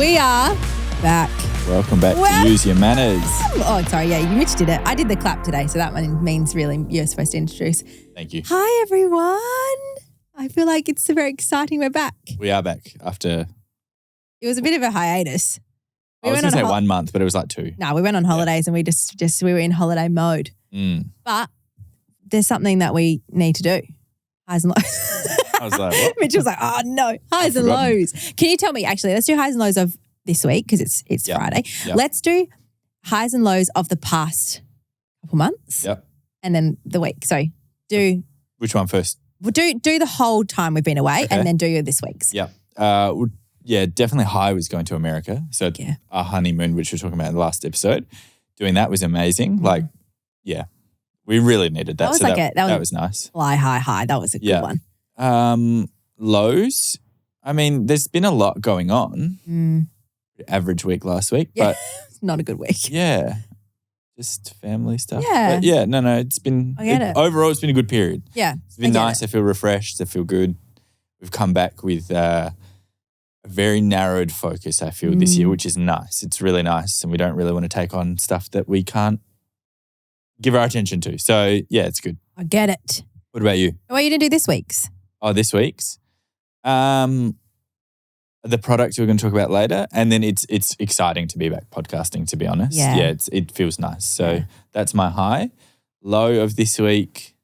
We are back. Welcome back to Use Your Manners. Oh, sorry. Yeah, Mitch did it. I did the clap today, so that one means really you're supposed to introduce. Thank you. Hi, everyone. I feel like it's very exciting. We're back. We are back after... It was a bit of a hiatus. I was going to say 1 month, but it was like 2. No, we went on holidays and we we were in holiday mode. But there's something that we need to do. Highs and lows. I was like, what? Mitch was like, oh no, highs and lows. Can you tell me, actually, let's do highs and lows of this week because it's Friday. Yep. Let's do highs and lows of the past couple months. Yep. And then the week. So do... Which one first? We'll do the whole time we've been away and then do this week's. Yep. Yeah, definitely high was going to America. So our honeymoon, which we were talking about in the last episode, doing that was amazing. Like, yeah, we really needed that. That was nice. Fly high. That was a good one. Lows, I mean, there's been a lot going on. Average week last week, but not a good week. Yeah, just family stuff. Yeah. But yeah, no, it's been, overall it's been a good period. Yeah. It's been nice. I feel refreshed. I feel good. We've come back with a very narrowed focus, I feel, this year, which is nice. It's really nice. And we don't really want to take on stuff that we can't give our attention to. So yeah, it's good. I get it. What about you? What are you going to do this week's? Oh, this week's? The product we're going to talk about later. And then it's exciting to be back podcasting, to be honest. Yeah, it feels nice. So that's my high. Low of this week,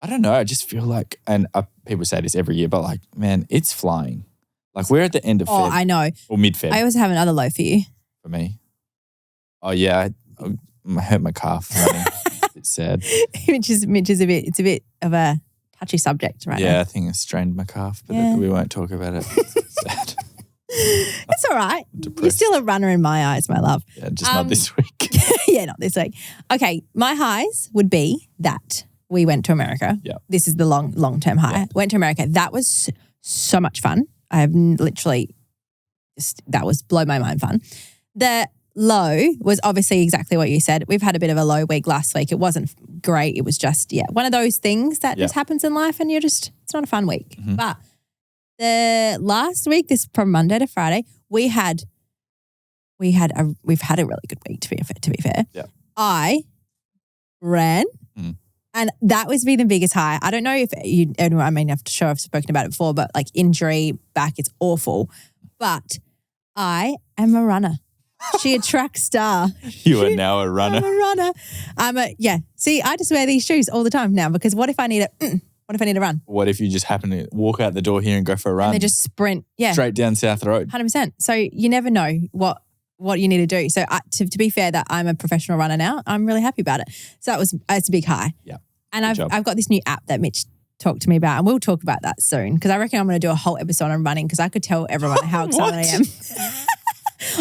I don't know. I just feel like, and people say this every year, but like, man, it's flying. Like we're at the end of Feb. Oh, I know. Or mid-Feb. I also have another low for you. For me? Oh, yeah. I hurt my calf running. It's sad. Mitch is it's a bit of a touchy subject right now. Yeah, I think I strained my calf, but we won't talk about it. It's sad. It's all right. You're still a runner in my eyes, my love. Yeah, just not this week. Yeah, not this week. Okay, my highs would be that we went to America. Yeah. This is the long-term high. Yeah. Went to America. That was so much fun. I have literally that was blow my mind fun. The low was obviously exactly what you said. We've had a bit of a low week last week. It wasn't great. It was just, one of those things that just happens in life and it's not a fun week. Mm-hmm. But the last week, this from Monday to Friday, we've had a really good week to be fair. Yeah. I ran and that was the biggest high. I don't know if I'm sure I've spoken about it before, but like injury back, it's awful. But I am a runner. She a track star. You are now a runner. I'm a runner. See, I just wear these shoes all the time now because what if I need to run? What if you just happen to walk out the door here and go for a run? And they just sprint. Yeah. Straight down South Road. 100%. So you never know what you need to do. So to be fair that I'm a professional runner now, I'm really happy about it. So it's a big high. Yeah. And I've got this new app that Mitch talked to me about and we'll talk about that soon because I reckon I'm going to do a whole episode on running because I could tell everyone how excited I am.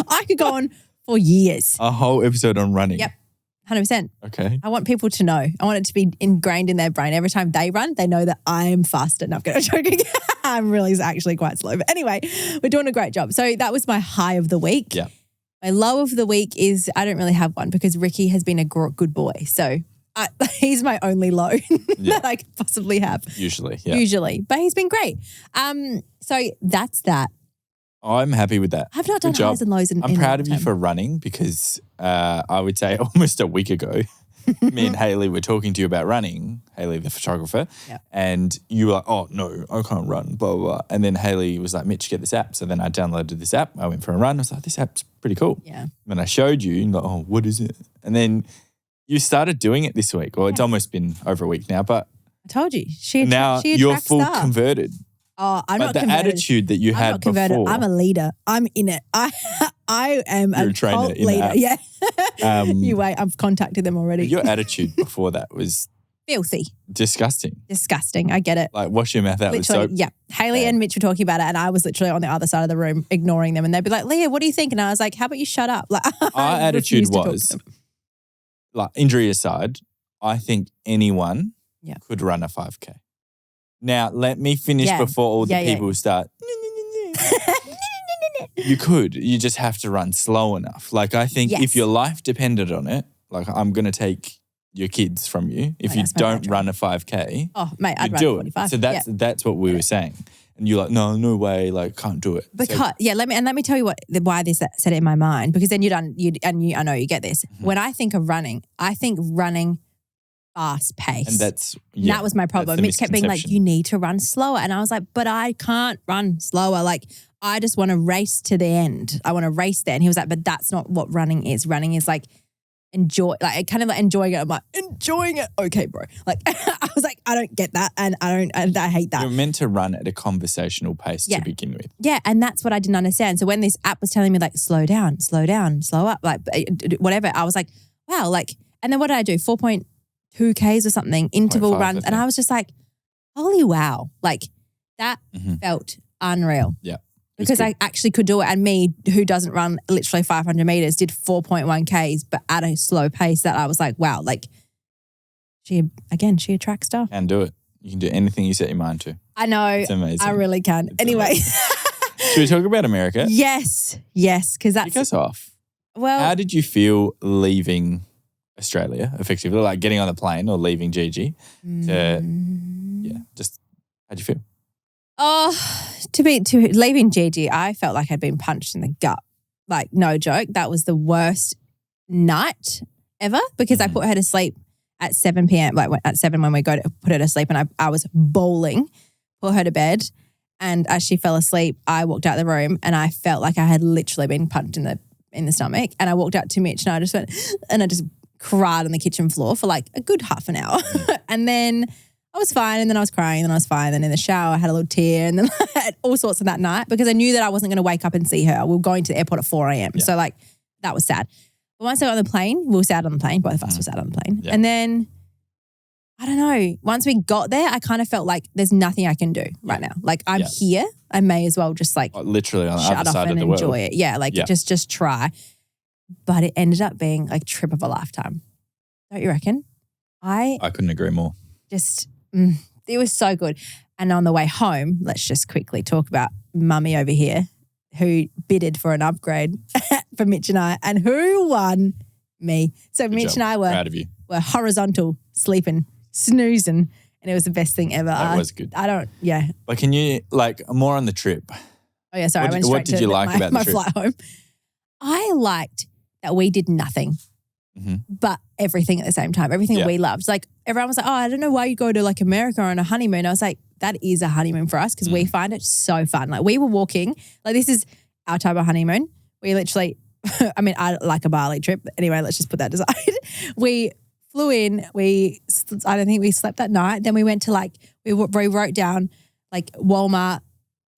I could go on for years. A whole episode on running? Yep, 100%. Okay. I want people to know. I want it to be ingrained in their brain. Every time they run, they know that I'm faster. No, I'm joking. I'm really actually quite slow. But anyway, we're doing a great job. So that was my high of the week. Yeah. My low of the week is I don't really have one because Ricky has been a good boy. So he's my only low that I could possibly have. Usually, yeah. Usually. But he's been great. So that's that. I'm happy with that. I've not done highs and lows I'm proud of you for running because I would say almost a week ago, me and Hayley were talking to you about running, Hayley the photographer, and you were like, oh, no, I can't run, blah, blah, blah. And then Hayley was like, Mitch, get this app. So then I downloaded this app. I went for a run. I was like, this app's pretty cool. Yeah. And then I showed you and you're like, oh, what is it? And then you started doing it this week. Well, it's almost been over a week now, but I told you. Now you're full converted. Oh, I'm not converted. But the attitude that you had before. I'm a leader. I'm in it. I am You're a trainer cult in leader. that. Yeah. You wait. I've contacted them already. Your attitude before that was filthy. Disgusting. I get it. Like wash your mouth out with soap. Yeah. Hayley and Mitch were talking about it and I was literally on the other side of the room ignoring them and they'd be like, Leah, what do you think? And I was like, how about you shut up? Like, our attitude was, like injury aside, I think anyone could run a 5K. Now, let me finish before all the people start. You could. You just have to run slow enough. Like, I think if your life depended on it, like, I'm going to take your kids from you if you don't run a 5K. Oh, mate, I'd run do 45. So that's what we were saying. and you're like, no way, like can't do it. Because let me tell you why this set it in my mind. Because then I know you get this. When I think of running, I think running fast pace. And that was my problem. Mitch kept being like, you need to run slower. And I was like, but I can't run slower. Like, I just want to race to the end. I want to race there. And he was like, but that's not what running is. Running is like enjoying it. I'm like, enjoying it. Okay, bro. Like, I was like, I don't get that. And I hate that. You're meant to run at a conversational pace to begin with. Yeah. And that's what I didn't understand. So when this app was telling me like, slow down, slow up, like whatever, I was like, wow. Like, and then what did I do? 4.2 Ks or something, interval runs. And I was just like, holy wow. Like that felt unreal. Yeah. Because I actually could do it. And me, who doesn't run literally 500 meters, did 4.1 Ks, but at a slow pace that I was like, wow, like she attracts stuff. And do it. You can do anything you set your mind to. I know. It's amazing. I really can. Anyway. Should we talk about America? Yes. Because that's. Kick us off. Well. How did you feel leaving Australia, effectively, like getting on the plane or leaving Gigi? Just how'd you feel? Oh, to leaving Gigi, I felt like I'd been punched in the gut. Like, no joke. That was the worst night ever because I put her to sleep at 7 p.m., like at 7 when we go to put her to sleep, and I was bawling, put her to bed. And as she fell asleep, I walked out the room and I felt like I had literally been punched in the stomach. And I walked out to Mitch and I just went, and I just cried on the kitchen floor for like a good half an hour. And then I was fine, and then I was crying, and then I was fine. Then in the shower, I had a little tear, and then I had all sorts of that night because I knew that I wasn't going to wake up and see her. We were going to the airport at 4 a.m. Yeah. So like that was sad. But once I got on the plane, we were sat on the plane. Both of us were sat on the plane. Yeah. And then, I don't know, once we got there, I kind of felt like there's nothing I can do right now. Like I'm here. I may as well just like literally on the other side of the world. Enjoy it. Yeah, like just try. But it ended up being like trip of a lifetime. Don't you reckon? I couldn't agree more. It was so good. And on the way home, let's just quickly talk about Mummy over here who bidded for an upgrade for Mitch and I, and who won? Me. So Mitch and I were horizontal, sleeping, snoozing, and it was the best thing ever. That was good. But can you, like, more on the trip? Oh yeah, sorry. What did you like about the trip? My flight home. I liked that we did nothing. But everything at the same time, everything we loved. Like everyone was like, oh, I don't know why you go to like America on a honeymoon. I was like, that is a honeymoon for us because we find it so fun. Like we were walking, like this is our type of honeymoon. We literally, I mean, I like a Bali trip. But anyway, let's just put that aside. We flew in, I don't think we slept that night. Then we went to like, we wrote down like Walmart,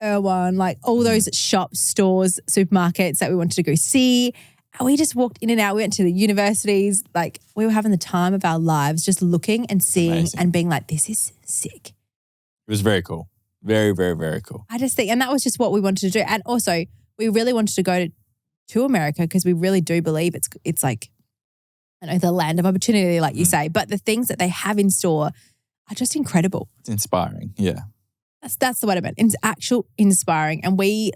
Erewhon, like all those shops, stores, supermarkets that we wanted to go see. We just walked in and out. We went to the universities. Like we were having the time of our lives just looking and seeing and being like, this is sick. It was very cool. Very, very, very cool. I just think, and that was just what we wanted to do. And also we really wanted to go to America because we really do believe it's like, I know, the land of opportunity, like you say, but the things that they have in store are just incredible. It's inspiring. Yeah. That's the word I meant. It's actual inspiring. And we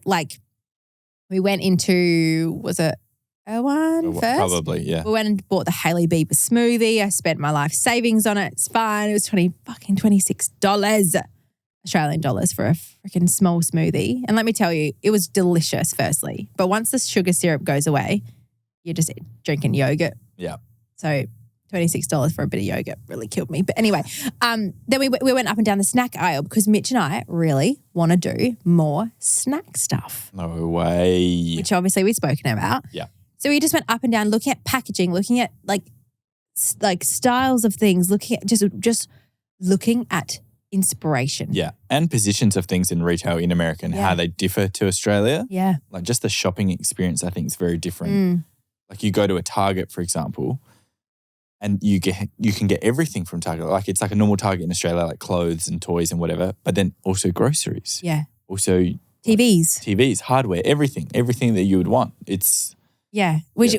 went into, was it Erewhon first? Probably, yeah. We went and bought the Hailey Bieber smoothie. I spent my life savings on it. It's fine. It was $26 Australian dollars for a freaking small smoothie. And let me tell you, it was delicious firstly. But once the sugar syrup goes away, you're just drinking yogurt. Yeah. So $26 for a bit of yogurt really killed me. But anyway, then we went up and down the snack aisle because Mitch and I really want to do more snack stuff. No way. Which obviously we've spoken about. Yeah. So we just went up and down looking at packaging, looking at like styles of things, looking at just looking at inspiration. Yeah. And positions of things in retail in America and how they differ to Australia. Yeah. Like just the shopping experience I think is very different. Like you go to a Target, for example, and you can get everything from Target. Like it's like a normal Target in Australia, like clothes and toys and whatever, but then also groceries. Yeah. Also TVs, hardware, everything that you would want. It's which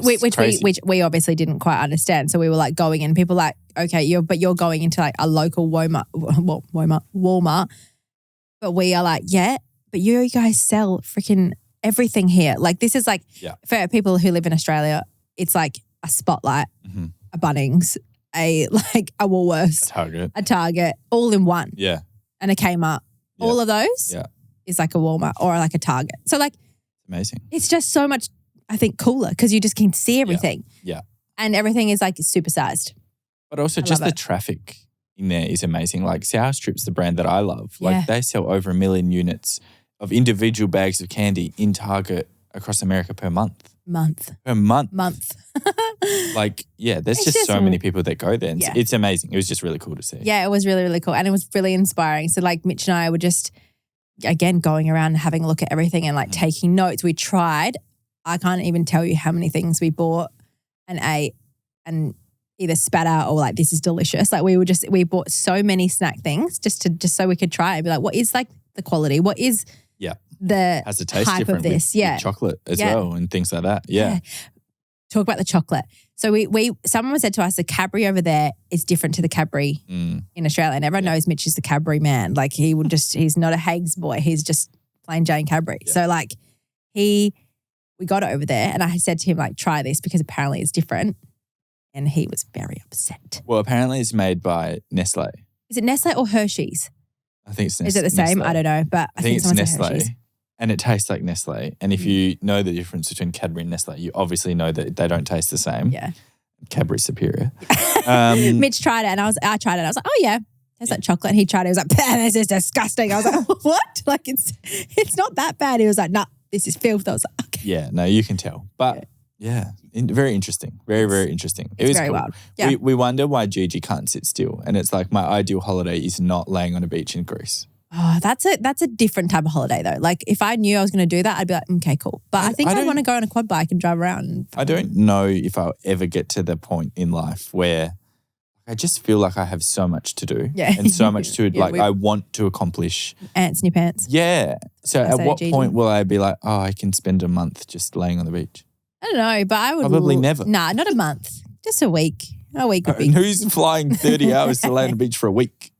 we obviously didn't quite understand. So we were like going in, people like, okay, you're going into like a local Walmart. But we are like, but you guys sell freaking everything here. Like this is like for people who live in Australia, it's like a Spotlight, a Bunnings, a Woolworths, a Target, all in one. Yeah. And a Kmart. All of those. Yeah. is like a Walmart or like a Target. So like Amazing. it's just so much, I think, cooler because you just can see everything. Yeah. And everything is like supersized. But also I just love the it. traffic in there is amazing. Like Sour Strip's the brand that I love. Like Yeah. they sell over 1 million units of individual bags of candy in Target across America per month. Month. Like, yeah, there's It's just just so many people that go there. And Yeah. It's amazing. It was just really cool to see. Yeah, it was really, really cool. And it was really inspiring. So like Mitch and I were just, again, going around and having a look at everything and like taking notes. We tried. I can't even tell you how many things we bought and ate and either spat out or like, this is delicious. Like we bought so many snack things just so we could try and be like, what is like the quality? What is the Has to taste hype different of this? with chocolate as well and things like that. Yeah. Talk about the chocolate. So someone said to us the Cadbury over there is different to the Cadbury in Australia. And everyone knows Mitch is the Cadbury man. Like he's not a Hagues boy. He's just plain Jane Cadbury. Yeah. So like we got it over there and I said to him like, try this because apparently it's different. And he was very upset. Well, apparently it's made by Nestle. Is it Nestle or Hershey's? I think it's Nestle. Is it the same? Nestle. I don't know, but I think it's someone said Nestle. Hershey's. And it tastes like Nestle. And if you know the difference between Cadbury and Nestle, you obviously know that they don't taste the same. Yeah. Cadbury's superior. Mitch tried it and I tried it. I was like, oh yeah, tastes like chocolate. And he tried it. He was like, this is disgusting. I was like, what? Like it's not that bad. He was like, nah, this is filth. I was like, okay. Yeah, no, you can tell. But very interesting. Very, very interesting. It was very cool. wild. Yeah. We wonder why Gigi can't sit still. And it's like my ideal holiday is not laying on a beach in Greece. Oh, that's a different type of holiday though. Like if I knew I was going to do that, I'd be like, okay, cool. But I think I want to go on a quad bike and drive around. I don't know if I'll ever get to the point in life where I just feel like I have so much to do and so much to I want to accomplish. Ants in your pants. Yeah. So at what Gigi. point will I be like, oh, I can spend a month just laying on the beach? I don't know, but I would Probably never. Nah, not a month. Just a week. A week would be. And who's flying 30 hours to lay on the beach for a week?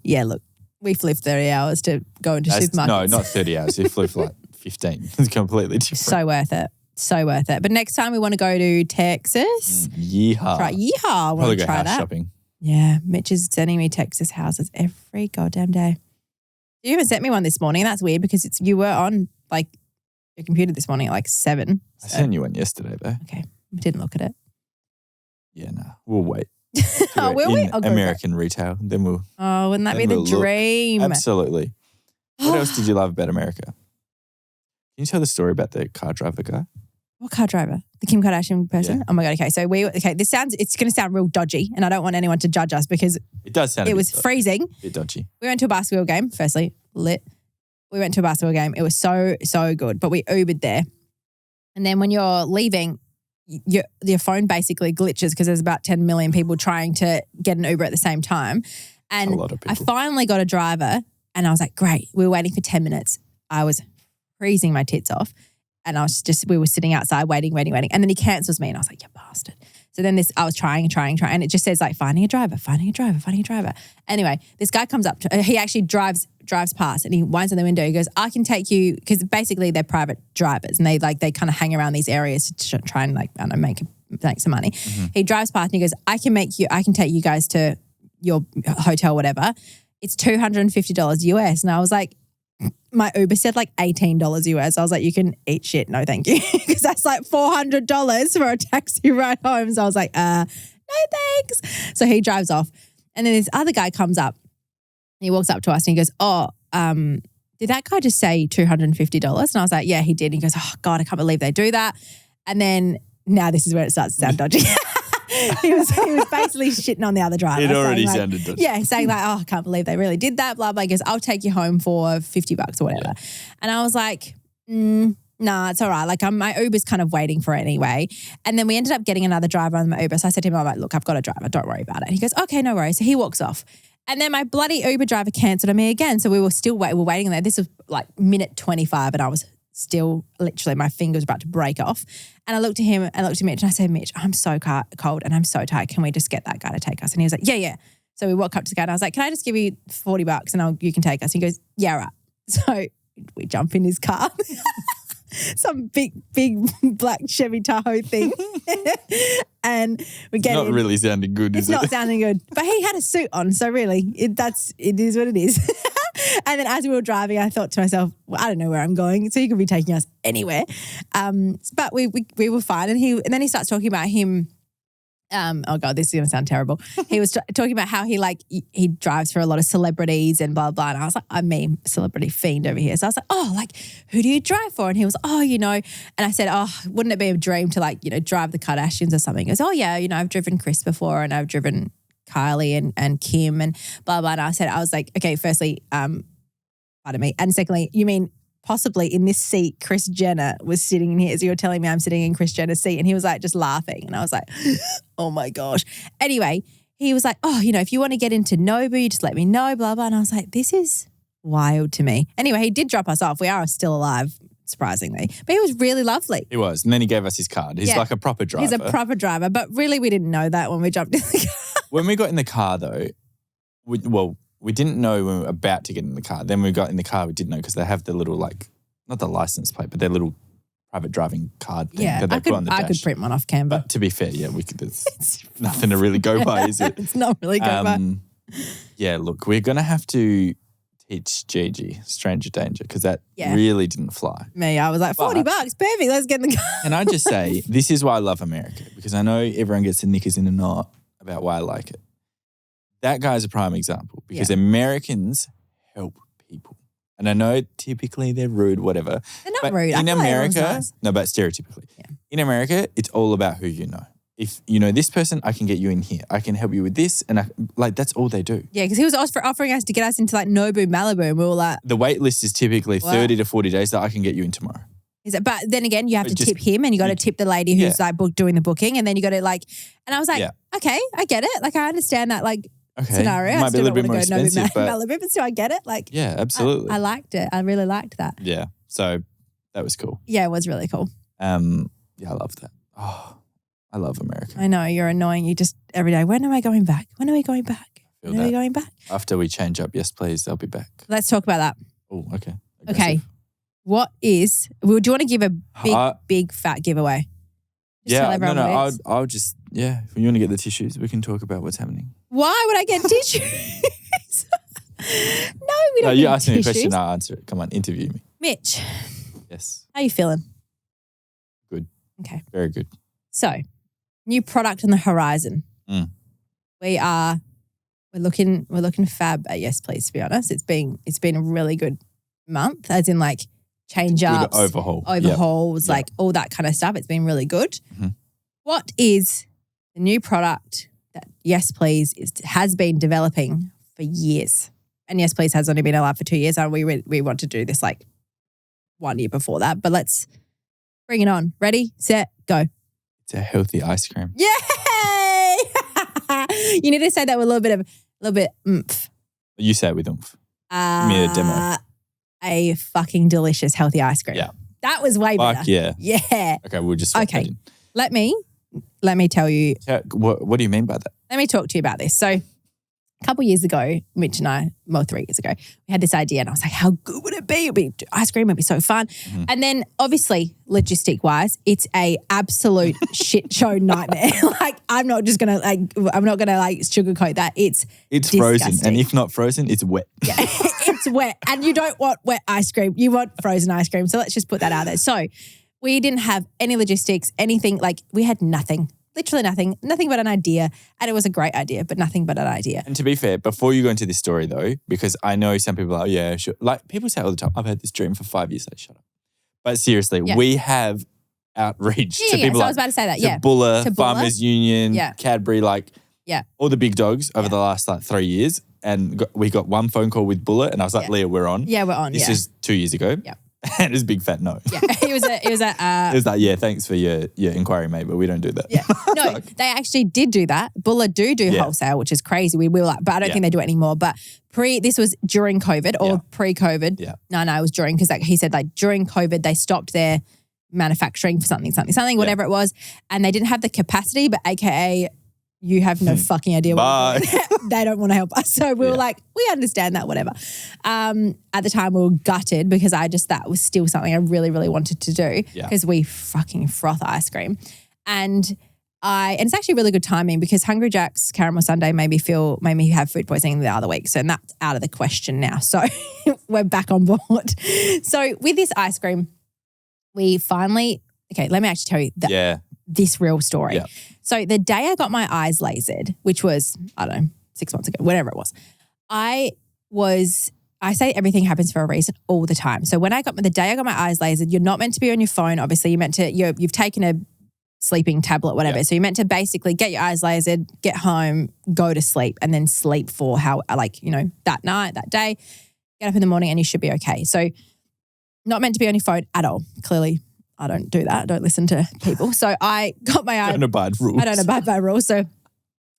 Yeah, look, we flew 30 hours to go into supermarkets. No, not 30 hours. You flew for like 15. It's completely different. So worth it. So worth it. But next time we want to go to Texas. Yeehaw. Yeehaw. I want Probably to go try house that. shopping. Yeah, Mitch is sending me Texas houses every goddamn day. You even sent me one this morning. That's weird because you were on like your computer this morning at like 7. I sent you one yesterday though. Okay, didn't look at it. Yeah, no, we'll wait. Oh, will we? In American retail, then we'll. Oh, wouldn't that be then the we'll look. dream? Absolutely. What else did you love about America? Can you tell the story about the car driver guy? What car driver? The Kim Kardashian person? Yeah. Oh my God. Okay. So it's going to sound real dodgy and I don't want anyone to judge us because It does sound it was freezing. a bit dodgy. We went to a basketball game. Firstly, lit. We went to a basketball game. It was so, so good. But we Ubered there. And then when you're leaving, your phone basically glitches because there's about 10 million people trying to get an Uber at the same time. And A lot of people. I finally got a driver and I was like, great. We were waiting for 10 minutes. I was freezing my tits off. And we were sitting outside waiting. And then he cancels me and I was like, you bastard. So then I was trying. And it just says like, finding a driver. Anyway, this guy comes up, he actually drives past and he winds on the window. He goes, I can take you, because basically they're private drivers and they kind of hang around these areas to try and like, I don't know, make some money. Mm-hmm. He drives past and he goes, I can take you guys to your hotel, whatever. It's $250 US. And I was like, my Uber said like $18 US. I was like, you can eat shit. No, thank you. Because that's like $400 for a taxi ride home. So I was like, no thanks. So he drives off. And then this other guy comes up. And he walks up to us and he goes, did that guy just say $250? And I was like, yeah, he did. And he goes, oh God, I can't believe they do that. And then now this is where it starts to sound dodgy. He was basically shitting on the other driver. It already sounded dodgy. Yeah, saying like, I can't believe they really did that, blah, blah. He goes, I'll take you home for $50 or whatever. Yeah. And I was like, nah, it's all right. Like my Uber's kind of waiting for it anyway. And then we ended up getting another driver on my Uber. So I said to him, I'm like, look, I've got a driver. Don't worry about it. And he goes, okay, no worries. So he walks off. And then my bloody Uber driver cancelled on me again. So we were still waiting there. This was like minute 25 and I was still literally my finger was about to break off. And I looked at him and I looked at Mitch and I said, Mitch, I'm so cold and I'm so tired. Can we just get that guy to take us? And he was like, yeah. So we walk up to the guy and I was like, can I just give you $40 and you can take us? And he goes, yeah, right. So we jump in his car. Some big black Chevy Tahoe thing. And we get Not in. really sounding good, is it? It's not sounding good. But he had a suit on, so really, it is what it is. And then as we were driving, I thought to myself, well, I don't know where I'm going, so he could be taking us anywhere. But we were fine. And then he starts talking about him. Oh God, this is going to sound terrible. He was talking about how he drives for a lot of celebrities and blah, blah. And I was like, I'm me, celebrity fiend over here. So I was like, oh, like, who do you drive for? And he was, oh, and I said, oh, wouldn't it be a dream to drive the Kardashians or something? He goes, oh yeah, I've driven Kris before and I've driven Kylie and Kim and blah, blah. And I was like, okay, firstly, pardon me. And secondly, you mean possibly in this seat, Kris Jenner was sitting in here. So you're telling me I'm sitting in Kris Jenner's seat. And he was like just laughing. And I was like, oh my gosh. Anyway, he was like, oh, if you want to get into Nobu, you just let me know, blah, blah. And I was like, this is wild to me. Anyway, he did drop us off. We are still alive, surprisingly. But he was really lovely. He was. And then he gave us his card. He's like a proper driver. He's a proper driver. But really, we didn't know that when we jumped in the car. When we got in the car though, we didn't know when we were about to get in the car. Then we got in the car, we did know because they have the little not the license plate, but their little private driving card thing that they put on the dash. I could print one off Canva. But to be fair, yeah, we could. There's nothing to really go by, is it? It's not really go by. Yeah, look, we're going to have to teach Gigi Stranger Danger because that really didn't fly. Me, I was like, $40, perfect, let's get in the car. Can I just say, this is why I love America, because I know everyone gets the knickers in a knot about why I like it. That guy's a prime example because Americans help people. And I know typically they're rude, whatever. They're not rude. In America, no, but stereotypically. Yeah. In America, it's all about who you know. If you know this person, I can get you in here. I can help you with this. And that's all they do. Yeah, because he was offering us to get us into Nobu, Malibu. And we were like. The wait list is typically 30 to 40 days that I can get you in tomorrow. Is it? But then again, you have to tip him and you got to tip the lady who's doing the booking. And then you got to and I was like, okay, I get it. I understand that scenario. Might be a little bit more expensive, but Malibu, but still I get it. Yeah, absolutely. I liked it. I really liked that. Yeah. So that was cool. Yeah, it was really cool. Yeah, I love that. Oh, I love America. I know, you're annoying. You just every day, when am I going back? When are we going back? When are we going back? After we change up, yes, please, I'll be back. Let's talk about that. Oh, okay. Okay. Do you want to give a big fat giveaway? I'll just, if you want to get the tissues, we can talk about what's happening. Why would I get tissues? No, we don't. You ask me a question, I'll answer it. Come on, interview me. Mitch. Yes. How are you feeling? Good. Okay. Very good. So, new product on the horizon. We're looking fab at Yes Please, to be honest. It's been a really good month, as in change ups, overhauls, all that kind of stuff. It's been really good. Mm-hmm. What is the new product that Yes Please has been developing for years? And Yes Please has only been alive for 2 years. And we want to do this 1 year before that. But let's bring it on. Ready, set, go. It's a healthy ice cream. Yay! You need to say that with a little bit oomph. You say it with oomph. Give me a demo. A fucking delicious healthy ice cream. Yeah. That was way better. Fuck yeah. Yeah. Okay, we'll just swap that in. Let me tell you. What do you mean by that? Let me talk to you about this. So a couple of years ago, Mitch and I, 3 years ago, we had this idea and I was like, how good would it be? It'd be ice cream, it'd be so fun. Mm-hmm. And then obviously, logistic-wise, it's a absolute shit show nightmare. I'm not gonna sugarcoat that. It's frozen. And if not frozen, it's wet. Yeah, it's wet. And you don't want wet ice cream. You want frozen ice cream. So let's just put that out there. So we didn't have any logistics, anything, we had nothing. Literally nothing but an idea. And it was a great idea, but nothing but an idea. And to be fair, before you go into this story though, because I know some people are, yeah, sure. People say all the time, I've had this dream for 5 years. Shut up. But seriously, we have outreach to people so I was about to say that. To Buller, Farmers Union, Cadbury, all the big dogs over the last 3 years. And we got one phone call with Buller and I was like, Leah, we're on. Yeah, we're on. This is 2 years ago. Yeah. And it was a big fat no. Yeah, it was like, thanks for your inquiry, mate, but we don't do that. Yeah, no, they actually did do that. Buller do wholesale, which is crazy. We were but I don't think they do it anymore. But this was during COVID or pre-COVID. Yeah. No, it was during, because he said during COVID they stopped their manufacturing for something, whatever it was, and they didn't have the capacity. But AKA, you have no fucking idea what they don't want to help us. So we were like, we understand that, whatever. At the time we were gutted because that was still something I really, really wanted to do because we fucking froth ice cream. And and it's actually really good timing because Hungry Jack's caramel sundae made me have food poisoning the other week. So that's out of the question now. So we're back on board. So with this ice cream, we finally, let me actually tell you this real story. Yeah. So the day I got my eyes lasered, which was, I don't know, 6 months ago, whatever it was, I say everything happens for a reason all the time. So the day I got my eyes lasered, you're not meant to be on your phone. Obviously, you've taken a sleeping tablet, whatever. Yeah. So you're meant to basically get your eyes lasered, get home, go to sleep, and then sleep for that night, that day, get up in the morning and you should be okay. So not meant to be on your phone at all. Clearly, I don't do that. I don't listen to people. So I got my eyes. I don't abide rules. I don't abide by rules. So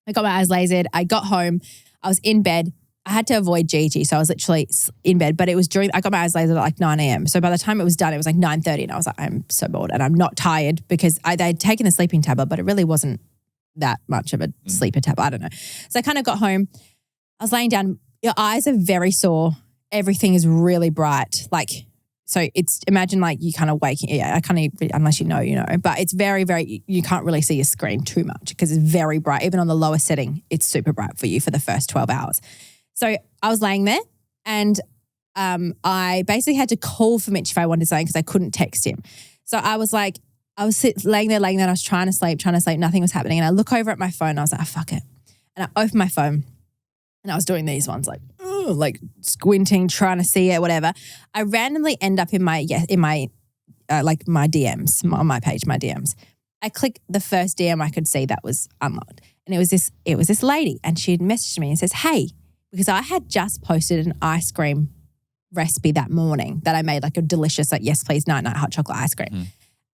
I got my eyes lasered. I got home. I was in bed. I had to avoid Gigi, so I was literally in bed. But it was I got my eyes lasered at like 9 a.m. So by the time it was done, it was like 9:30, and I was like, I'm so bored, and I'm not tired because they'd taken the sleeping tablet, but it really wasn't that much of a sleeper tablet. I don't know. So I kind of got home. I was laying down. Your eyes are very sore. Everything is really bright. So imagine like you kind of waking. Yeah, I kind of unless you know, but it's very, very. You can't really see your screen too much because it's very bright. Even on the lower setting, it's super bright for you for the first 12 hours. So I was laying there and I basically had to call for Mitch if I wanted something because I couldn't text him. So I was like, laying there and I was trying to sleep, nothing was happening. And I look over at my phone and I was like, oh, fuck it. And I opened my phone and I was doing these ones like squinting, trying to see it, whatever. I randomly end up in my my DMs, on my page, my DMs. I click the first DM I could see that was unlocked. And it was this lady and she had messaged me and says, hey, because I had just posted an ice cream recipe that morning that I made like a delicious, yes, please, night hot chocolate ice cream. Mm.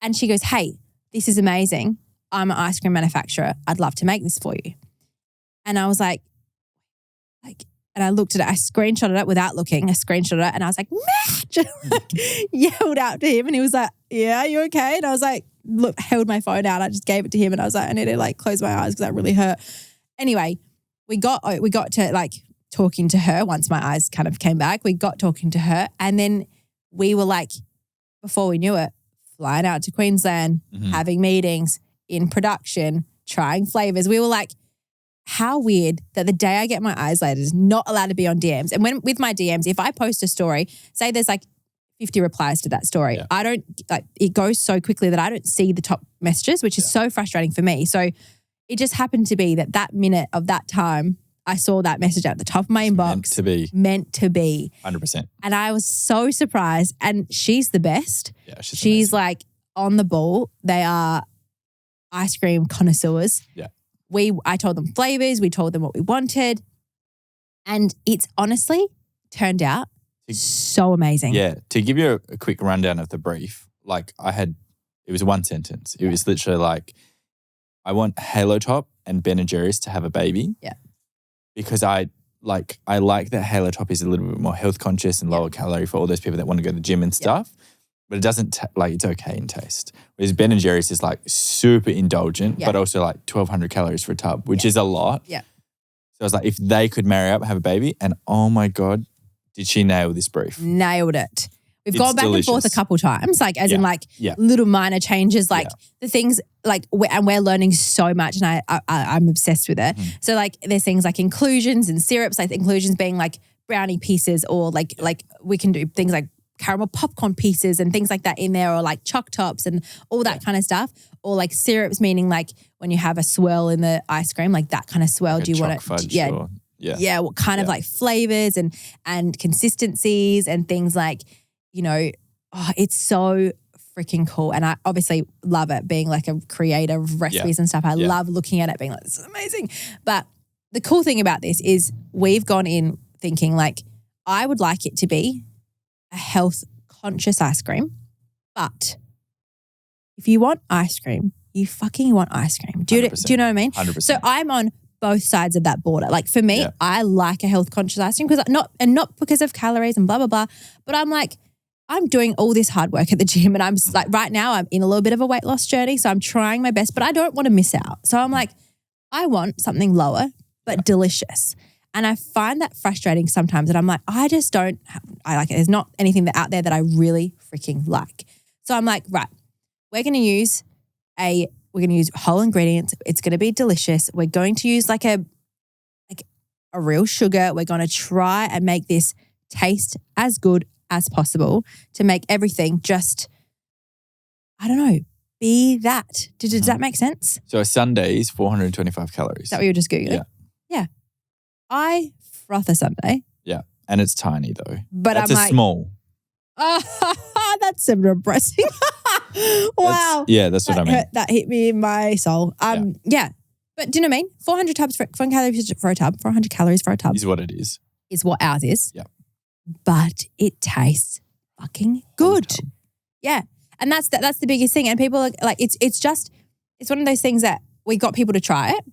And she goes, hey, this is amazing. I'm an ice cream manufacturer. I'd love to make this for you. And I was like, and I looked at it, I screenshotted it without looking. I screenshotted it and I was like, Mitch! Yelled out to him and he was like, yeah, you okay? And I was like, held my phone out. I just gave it to him and I was like, I need to close my eyes because that really hurt. Anyway, we got to talking to her once my eyes kind of came back. We got talking to her and then we were before we knew it, flying out to Queensland, having meetings in production, trying flavors. We were like, how weird that the day I get my eyes lasered is not allowed to be on DMs. And with my DMs, if I post a story, say there's 50 replies to that story, yeah. I don't, it goes so quickly that I don't see the top messages, which is so frustrating for me. So it just happened to be that minute of that time, I saw that message at the top of my inbox. Meant to be. 100%. And I was so surprised. And she's the best. Yeah, she's on the ball. They are ice cream connoisseurs. Yeah. I told them flavors. We told them what we wanted. And it's honestly turned out so amazing. Yeah. To give you a quick rundown of the brief, it was one sentence. It was literally I want Halo Top and Ben & Jerry's to have a baby. Yeah. Because I like that Halo Top is a little bit more health conscious and lower calorie for all those people that want to go to the gym and stuff. But it doesn't it's okay in taste. Whereas Ben & Jerry's is super indulgent, but also 1,200 calories for a tub, which is a lot. Yeah. So I was like, if they could marry up and have a baby, and oh my God, did she nail this brief? Nailed it. We've gone back and forth a couple times, little minor changes, the things and we're learning so much and I'm obsessed with it. So there's things like inclusions and syrups, inclusions being brownie pieces or we can do things like caramel popcorn pieces and things like that in there or choc tops and all that kind of stuff. Or syrups meaning when you have a swirl in the ice cream, that kind of swirl. Do you want it? Yeah. What kind of flavors and consistencies and things it's so freaking cool. And I obviously love it being a creator of recipes and stuff. I love looking at it being this is amazing. But the cool thing about this is we've gone in thinking I would like it to be a health conscious ice cream. But if you want ice cream, you fucking want ice cream. Do you know what I mean? 100%. So I'm on both sides of that border. For me, I like a health conscious ice cream because not because of calories and blah, blah, blah. But I'm doing all this hard work at the gym and I'm right now I'm in a little bit of a weight loss journey. So I'm trying my best, but I don't want to miss out. So I'm I want something lower, but delicious. And I find that frustrating sometimes. And I'm I just don't, there's not anything out there that I really freaking like. So I'm right, we're going to use a We're going to use whole ingredients. It's going to be delicious. We're going to use like a real sugar. We're going to try and make this taste as good as possible to make everything just, I don't know, be that. Does that make sense? So a sundae is 425 calories. Is that what you were just Googling? Yeah. I froth a sundae. Yeah. And it's tiny though. But that's I'm a like, small. That's so depressing. Wow. That's what I mean. That hit me in my soul. Yeah. But do you know what I mean? 400 calories for a tub, 400 calories for a tub. Is what it is. Is what ours is. Yeah. But it tastes fucking good. Yeah. And that's the biggest thing. And people are like, it's one of those things that we got people to try it.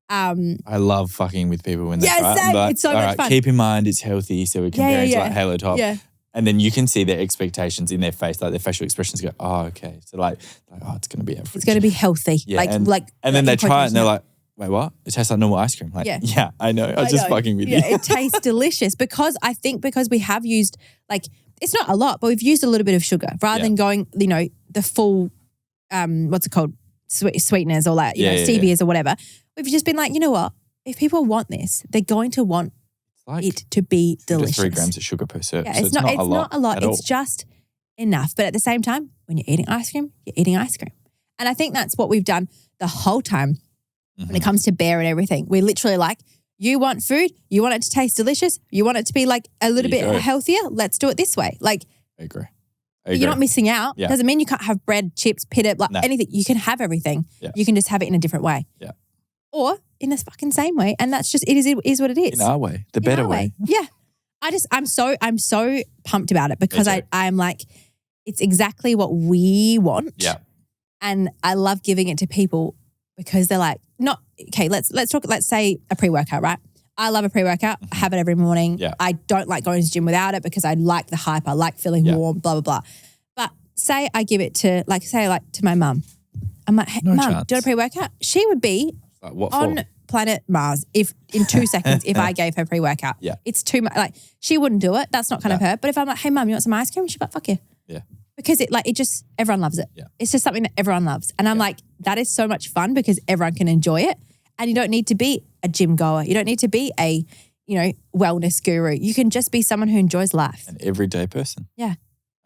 I love fucking with people when they try same. it. But, it's so much fun. Keep in mind it's healthy, so we're comparing to like Halo Top. Yeah. And then you can see their expectations in their face, like their facial expressions go, oh, okay. So like oh, it's going to be average. It's going to be healthy. Yeah, and then they try it and they're like, wait, what? It tastes like normal ice cream. Like, yeah I know. I was just fucking with you. Yeah, it tastes delicious because we have used like, it's not a lot, but we've used a little bit of sugar rather than going, the full, what's it called? Sweeteners or like, stevias or whatever. We've just been like, you know what? If people want this, they're going to want it to be delicious. 3 grams of sugar per serve. Yeah, so it's not a lot. It's just enough. But at the same time, when you're eating ice cream, you're eating ice cream. And I think that's what we've done the whole time when it comes to bear and everything. We're literally like, you want food, you want it to taste delicious, you want it to be like a little bit healthier, let's do it this way. Like, I agree. You're not missing out. Yeah. Doesn't mean you can't have bread, chips, pita, anything. You can have everything. Yeah. You can just have it in a different way. Yeah. Or in the fucking same way. And that's just, it is what it is. In our way, the better way. Yeah. I'm so pumped about it because I'm like, it's exactly what we want. Yeah. And I love giving it to people because they're like, let's talk, let's say a pre-workout, right? I love a pre-workout. I have it every morning. Yeah. I don't like going to the gym without it because I like the hype. I like feeling warm, blah, blah, blah. But say I give it to, to my mum. I'm like, hey, Mum, do you want a pre-workout? She would be on planet Mars if in 2 seconds if I gave her pre-workout. Yeah. It's too much. Like, she wouldn't do it. That's not kind of her. But if I'm like, hey, Mum, you want some ice cream? She'd be like, fuck yeah. Yeah. Because it just, everyone loves it. Yeah. It's just something that everyone loves. And I'm like, that is so much fun because everyone can enjoy it. And you don't need to be a gym goer. You don't need to be a, wellness guru. You can just be someone who enjoys life. An everyday person. Yeah.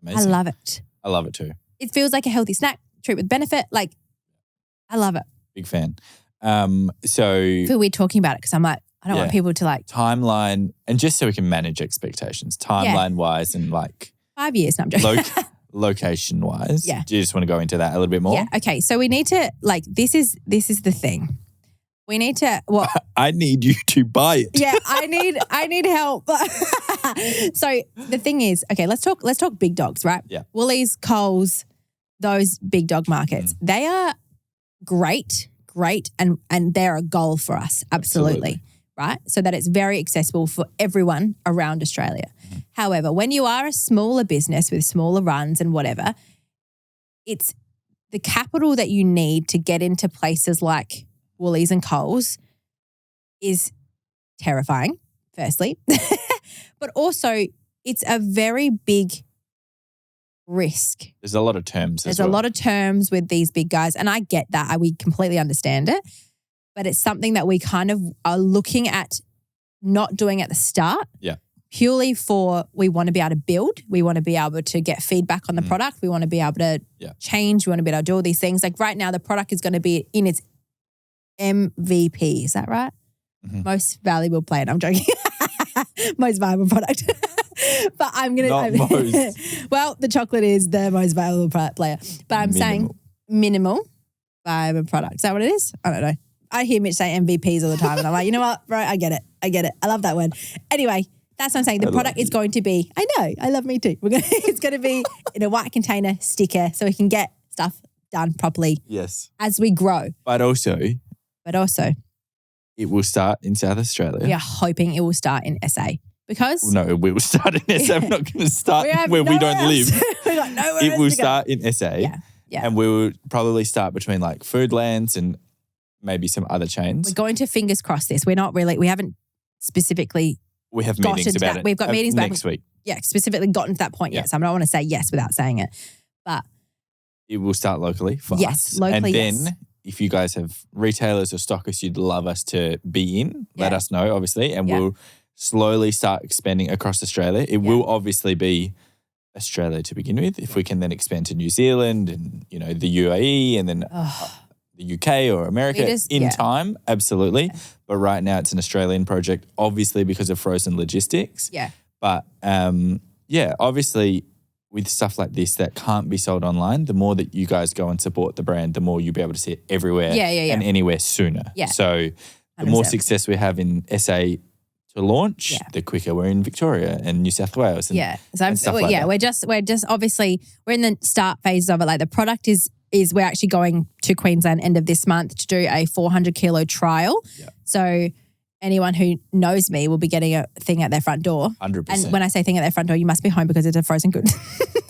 Amazing. I love it. I love it too. It feels like a healthy snack, treat with benefit. Like, I love it. Big fan. So I feel weird talking about it because I'm like, I don't want people to like. Timeline, and just so we can manage expectations, timeline-wise and like. 5 years, no, I'm joking. Location-wise. Yeah. Do you just want to go into that a little bit more? Yeah. Okay. So we need to this is the thing. We need to I need you to buy it. Yeah, I need help. So the thing is, okay, let's talk big dogs, right? Yeah. Woolies, Coles, those big dog markets. They are great, and they're a goal for us, absolutely. Right? So that it's very accessible for everyone around Australia. Mm-hmm. However, when you are a smaller business with smaller runs and whatever, it's the capital that you need to get into places like Woolies and Coles is terrifying, firstly. But also it's a very big risk. There's a lot of terms There's a lot of terms with these big guys, and I get that. We completely understand it. But it's something that we kind of are looking at not doing at the start. Yeah. Purely for we want to be able to build. We want to be able to get feedback on the product. We want to be able to change. We want to be able to do all these things. Like right now, the product is going to be in its MVP. Is that right? Mm-hmm. Most valuable player. I'm joking. Most valuable product. But I'm going to. Well, the chocolate is the most valuable player. But I'm saying minimal viable product. Is that what it is? I don't know. I hear Mitch say MVPs all the time and I'm like, you know what, bro, I get it. I love that word. Anyway, that's what I'm saying. The product is going to be, I know, I love me too. It's going to be in a white container sticker so we can get stuff done properly. Yes. As we grow. But also. It will start in South Australia. We are hoping it will start in SA because. No, it will start in SA. We're not going to start where we don't live. We got nowhere It will start in SA. Yeah. And we will probably start between like Foodlands and maybe some other chains. We're going to fingers cross this. We haven't specifically. We have meetings about it. We've got meetings next week. Yeah, specifically gotten to that point yet. So I don't want to say yes without saying it. But it will start locally for us. Locally, and then if you guys have retailers or stockists you'd love us to be in, let Yeah. us know, obviously, and Yeah. we'll slowly start expanding across Australia. It will obviously be Australia to begin with. If we can then expand to New Zealand and, you know, the UAE and then the UK or America in time, absolutely. But right now it's an Australian project, obviously because of frozen logistics. Yeah. But obviously with stuff like this that can't be sold online, the more that you guys go and support the brand, the more you'll be able to see it everywhere and anywhere sooner. Yeah. So the more success we have in SA to launch, the quicker we're in Victoria and New South Wales. And, and stuff like that. We're just obviously we're in the start phases of it. Like the product is we're actually going to Queensland end of this month to do a 400 kilo trial. Yeah. So anyone who knows me will be getting a thing at their front door. 100%. And when I say thing at their front door, you must be home because it's a frozen good,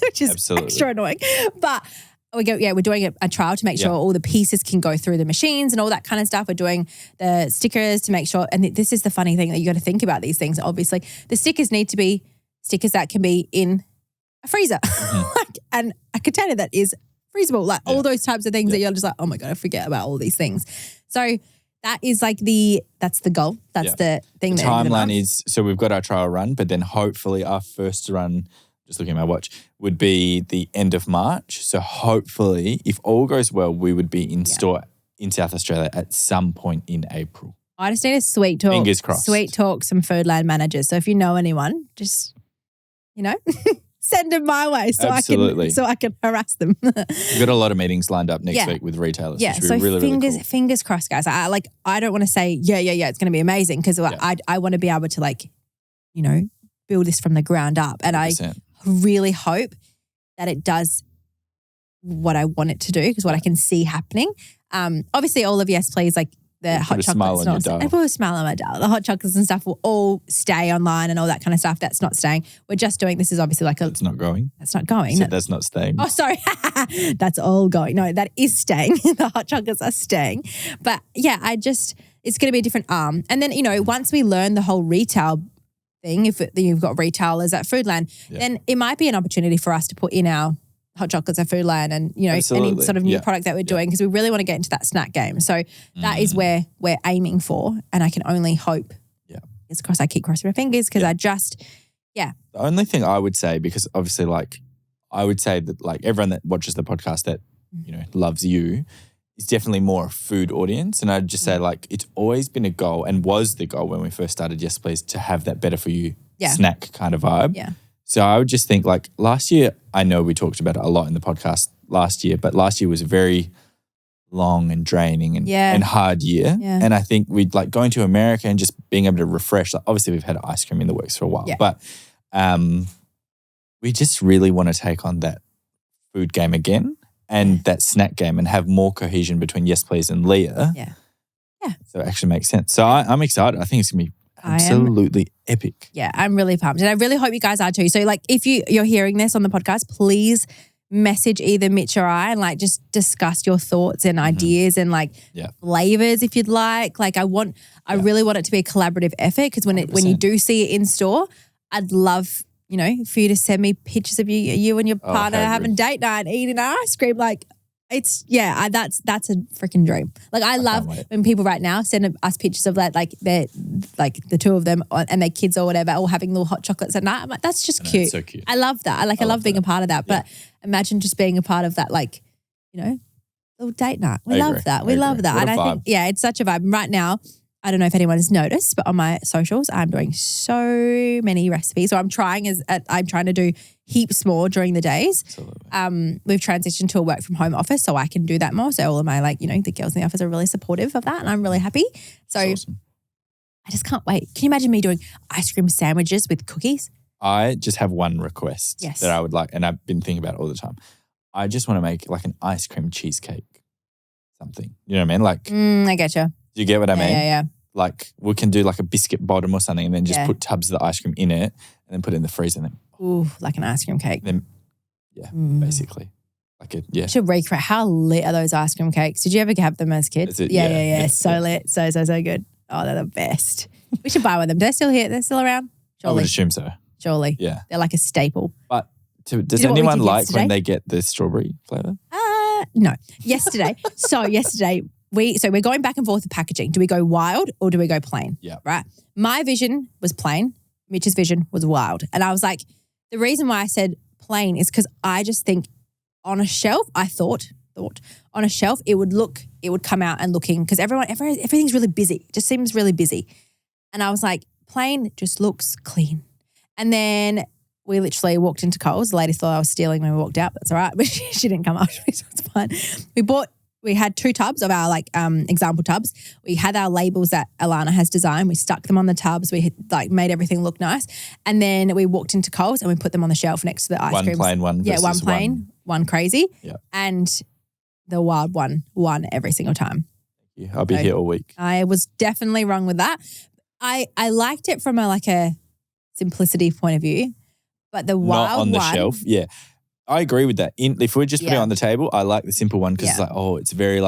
which is extra annoying. But we're doing a trial to make sure all the pieces can go through the machines and all that kind of stuff. We're doing the stickers to make sure, and this is the funny thing that you got to think about these things. Obviously, the stickers need to be stickers that can be in a freezer, and a container that is freezable, like all those types of things that you're just like, oh my God, I forget about all these things. So that is like that's the goal. That's the thing. The timeline is, so we've got our trial run, but then hopefully our first run, just looking at my watch, would be the end of March. So hopefully, if all goes well, we would be in store in South Australia at some point in April. I just need a sweet talk. Fingers crossed. Sweet talk some Foodland managers. So if you know anyone, just, send them my way so I can harass them. We've got a lot of meetings lined up next week with retailers. Yeah, so really, fingers really cool. fingers crossed, guys. I don't want to say it's going to be amazing because I want to be able to build this from the ground up, and 100%. I really hope that it does what I want it to do because what I can see happening. Obviously, all of Yes Please, like the hot chocolates, and put a smile on my dial. The hot chocolates and stuff will all stay online and all that kind of stuff. That's not staying. We're just doing, this is obviously like That's not going. That's not going. That's not staying. Oh, sorry. That's all going. No, that is staying. The hot chocolates are staying. But yeah, it's going to be a different arm. And then, once we learn the whole retail thing, if you've got retailers at Foodland, then it might be an opportunity for us to put in our hot chocolates at Foodland and, any sort of new product that we're doing because we really want to get into that snack game. So that is where we're aiming for, and I can only hope. Yeah. It's crossed. I keep crossing my fingers because The only thing I would say, because obviously I would say that everyone that watches the podcast that, loves you is definitely more a food audience. And I'd just say it's always been a goal and was the goal when we first started Yes Please to have that better for you snack kind of vibe. Yeah. So I would just think last year, I know we talked about it a lot in the podcast last year, but last year was a very long and draining and hard year. Yeah. And I think we'd going to America and just being able to refresh. Obviously, we've had ice cream in the works for a while, but we just really want to take on that food game again and that snack game and have more cohesion between Yes Please and Leah. Yeah. Yeah. So it actually makes sense. So I'm excited. I think it's going to be absolutely epic. Yeah, I'm really pumped. And I really hope you guys are too. So if you're hearing this on the podcast, please message either Mitch or I and just discuss your thoughts and ideas and flavors if you'd like. I really want it to be a collaborative effort because when you do see it in store, I'd love, for you to send me pictures of you and your partner having date night, eating ice cream. That's a freaking dream. I love when people right now send us pictures of that, the two of them and their kids or whatever, all having little hot chocolates at night. I'm like, that's just cute. So cute. I love that. I love being a part of that. But imagine just being a part of that, little date night. We love that. We love that. And I think, it's such a vibe. And right now, I don't know if anyone has noticed, but on my socials, I'm doing so many recipes. So I'm trying to do heaps more during the days. Absolutely. We've transitioned to a work from home office so I can do that more. So all of my the girls in the office are really supportive of that and I'm really happy. So awesome. I just can't wait. Can you imagine me doing ice cream sandwiches with cookies? I just have one request that I would like, and I've been thinking about it all the time. I just want to make an ice cream cheesecake, something. You know what I mean? I get you. Do you get what I mean? Yeah. We can do a biscuit bottom or something and then just put tubs of the ice cream in it and then put it in the freezer. And then, ooh, like an ice cream cake. Then, basically. You should recreate. How lit are those ice cream cakes? Did you ever have them as kids? Yeah. So lit. So good. Oh, they're the best. We should buy one of them. They're still here. They're still around? Surely. I would assume so. Surely. Yeah. They're like a staple. But does anyone when they get the strawberry flavour? No. Yesterday. Yesterday, we're going back and forth with packaging. Do we go wild or do we go plain? Yeah. Right. My vision was plain. Mitch's vision was wild. And I was like, the reason why I said plain is because I just think on a shelf, I thought on a shelf, it would come out and looking, because everything's really busy. It just seems really busy. And I was like, plain just looks clean. And then we literally walked into Coles. The lady thought I was stealing when we walked out. That's all right. But she didn't come after me, so it's fine. We had 2 tubs of our example tubs. We had our labels that Alana has designed. We stuck them on the tubs. We made everything look nice. And then we walked into Coles and we put them on the shelf next to the ice cream. One plain, one versus one plain, one crazy. Yeah. And the wild one won every single time. Yeah, I'll be here all week. I was definitely wrong with that. I liked it from a simplicity point of view, but the wild not on the one, shelf. Yeah. I agree with that. If we're just putting it on the table, I like the simple one because it's very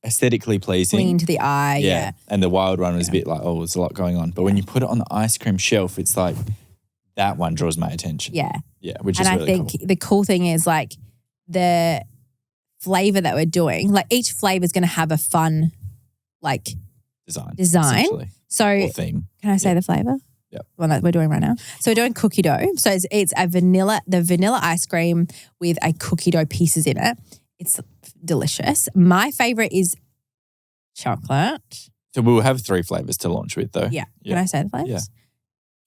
aesthetically pleasing. Clean to the eye, yeah. And the wild one was a bit there's a lot going on. But when you put it on the ice cream shelf, it's like that one draws my attention. Yeah. Yeah, which is really cool. And I think the cool thing is the flavor that we're doing, each flavor is going to have a fun design. So or theme. Can I say the flavor? Yeah. One that we're doing right now. So we're doing cookie dough. So it's the vanilla ice cream with a cookie dough pieces in it. It's delicious. My favorite is chocolate. So we'll have 3 flavors to launch with though. Yeah. Can I say the flavors?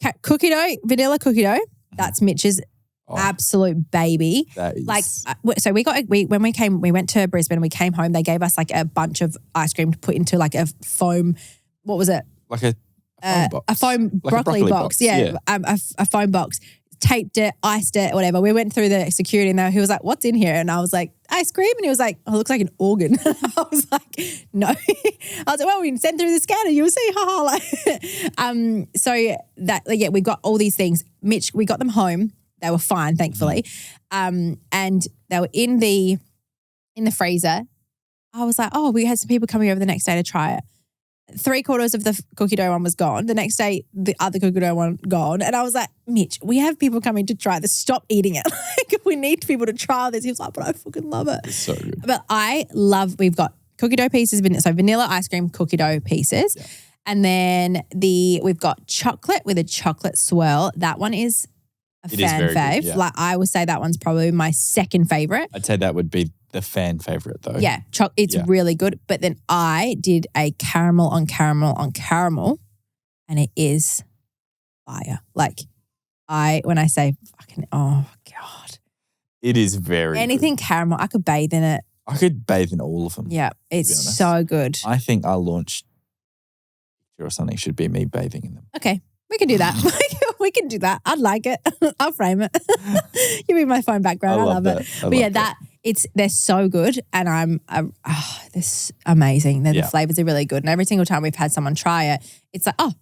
Yeah. Cookie dough, vanilla cookie dough. That's Mitch's absolute baby. That is. So when we went to Brisbane, we came home, they gave us a bunch of ice cream to put into a foam, what was it? Like a foam box. A foam broccoli box. Yeah. A foam box. Taped it, iced it, whatever. We went through the security and he was like, what's in here? And I was like, ice cream. And he was like, oh, it looks like an organ. I was like, no. I was like, well, we can send through the scanner. You'll see. So that, we got all these things. Mitch, we got them home. They were fine, thankfully. And they were in the freezer. I was like, oh, we had some people coming over the next day to try it. 3/4 of the cookie dough one was gone. The next day, the other cookie dough one gone. And I was like, Mitch, we have people coming to try this. Stop eating it. We need people to try this. He was like, but I fucking love it. It's so good. But we've got cookie dough pieces, so vanilla ice cream cookie dough pieces. Yeah. And then we've got chocolate with a chocolate swirl. That one is a fan fave. Good, yeah. I would say that one's probably my second favorite. I'd say that would be the fan favorite though. Yeah, it's really good. But then I did a caramel on caramel and it is fire. When I say fucking, oh God. It is very anything good. Caramel, I could bathe in it. I could bathe in all of them. Yeah, it's so good. I think our launch or something should be me bathing in them. Okay, we can do that. We can do that. I'd like it. I'll frame it. Give me my phone background. I love it. They're so good, and this amazing. The flavors are really good, and every single time we've had someone try it, it's like, oh,